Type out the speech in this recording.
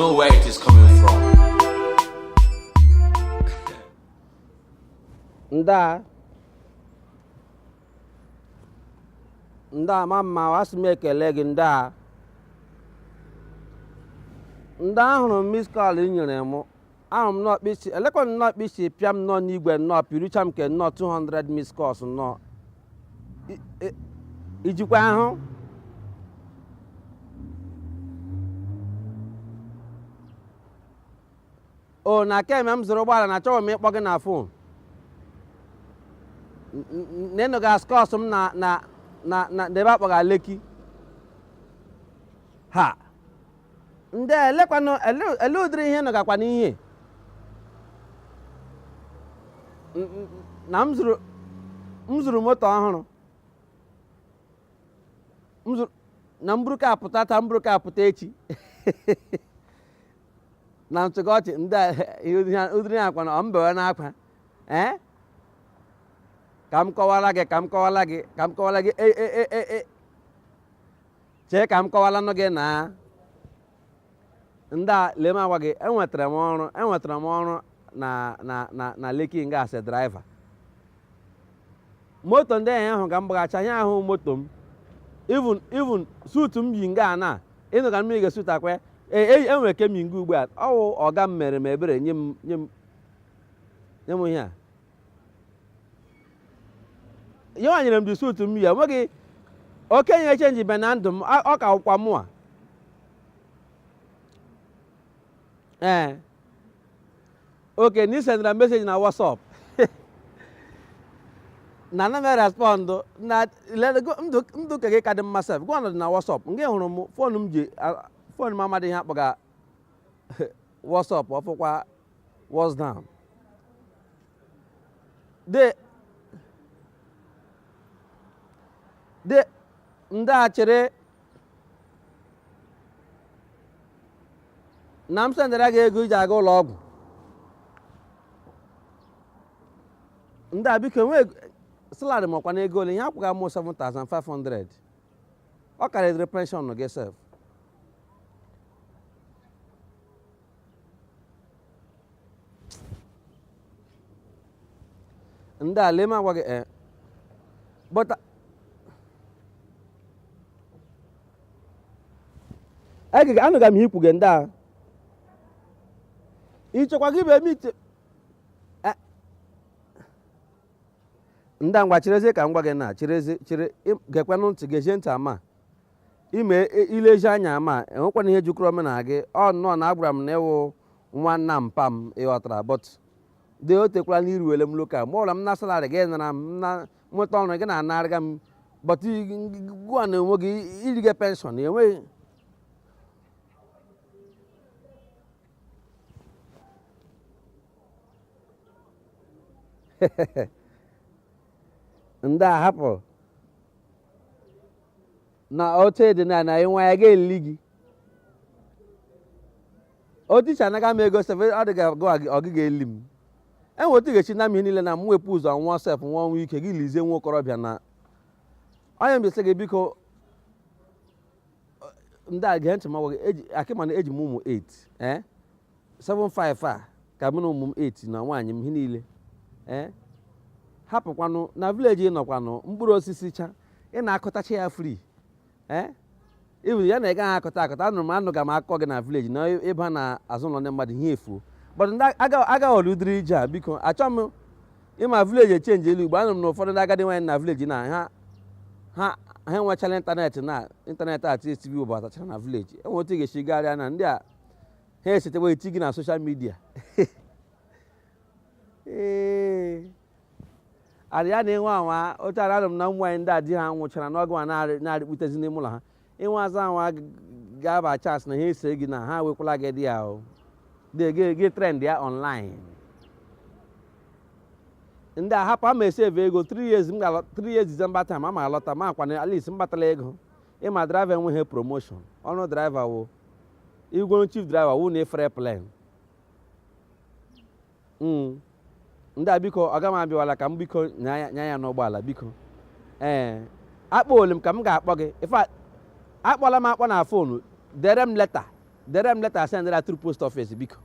know where it is coming from. Nda mama wasị m ekele gị nda ahụrụ m miss call ị nyere m ahụrụ m n'ọkpịsị elekwa m n'ọkpịsị pịa m nọ n'igwe nnọọ pịrịcha m ke nnọọ 200 miss calls nnọọ ijikwa ahụ o na keme m zụrụ ụgbọala na achọghị m ịkpọ gị na fon n'ịnụ ga skọs m na ebe akpọga Leki ha ndị elekwanụ ele ụdịrị ihe nọgakwa n'ihe na m zụrụ moto ọhụrụ na mburu ka apụta taa mburu ka apụta echi na ntụga ọchị ndị ụdịrị akwa na ọ mbewe n'akwa ka m kọwara gị chee ka m kọwara nụ gị na ndị a lee m agwa gị enwetara m ọrụ na Leki nga asị draiva moto ndị ahụ ga mgbaghachi anya ahụ moto m even suit m yi nga na ịnụ ka mmiri ga-esut akwa enwere ke m yi nga ugbu a ọwụ ọga m mere m ebere nye m ihe a ihe wanyere m dị suit m yi enweghị okenye echenji be na ndụ m ọ ka ụkwa mụa oke na isendara meseji na WhatsApp na ana m respond na ndụ ka gị ka dị mma sef gwa ọnọdụ na WhatsApp nke hụrụ m fon m amadị ihe akpọga WhatsApp ọfụkwa was down de ndị a chere na m sendara gị ego iji aga ụlọ ọgwụ ndị a biko nwee salari makwa na ego ole ihe akwụga mụ 7,500 ọ karịrị penshọn gị sef ndị a lee m agwa gị bọta anụga m ihe ikwu gị ndị a ịchọkwa gị bụ eme ite ndị a ngwa chirezi ka m gwa gị na chere gekwanụ ntị gezie ntị ama ime ilezi anya ama enwekwana ihe jikọrọ omenala gị ọ nnọọ na agwara m na ịwụ nwanna mpa m ịghọtara bọt dị o tekwala na iruwele m lokal ma ọbụla m na salari gị nara m na nweta ọrụ gị na-anarịga m bọt gụa na onwe gị iriga penshọn enweghị ndị a hapụ na oche dị na ịnwa ya ga-eli gị oticha anaga m ego sef ọ dị ọgịga eli m enwe otu ga-echi na m ihe niile na m wepụ ụzọ nwa sef nwa ọnwa ike gị lizie nwa okorobịa na onye mbesi gị biko ndị a gee ntị ma gwa gị akịmana eji m ụmụ 8 7-5 a ka mụ na ụmụ m 8 na nwaanyị m ihe niile hapụkwanụ na vileji ị nọkwanụ mkpụrụ osisi cha ị na-akọtacha ya fri ibu ya na ị gaghị akọta anụrụ m anụ ga m akọ gị na vileji na ịba na azụlọ ndị mmadụ ihe efuo bọdụ ndị agaghị ụdịrị ije a biko achọ m ịma vileji echenji elu igbo anụrụ m na ụfọdụ ndị agadi nwaanyị na vileji na ha enwechala ịntanetị atv batachara na vileji enwe otu ị ga-esi garịa na ndị a ha esetewa eti gị na soshal midia arịa na ịnwe anwa oche ara m na ụmụ nwaanyị ndị a di ha nwụchara n'ọgụ a na-arịkputezi n'ime ụlọ ha ịnwe aza anwa ga-aba chance na ha ese gị na ha wekwala gị dị ya gị trend ya online ndị a hapụ ama eseve ego 3 years December time ama alọta ma akwana at least mbatala ego ịma driver enweghị promotion ọnụ driver wụ igwe chief driver wụ na efere plan ndị a biko ọ ga m abịawala ka m biko nya ya n'ụgbọala biko akpọole m ka m ga-akpọ gị ife akpọla m akpọ na fonu dere m leta dere m leta send ya through post office biko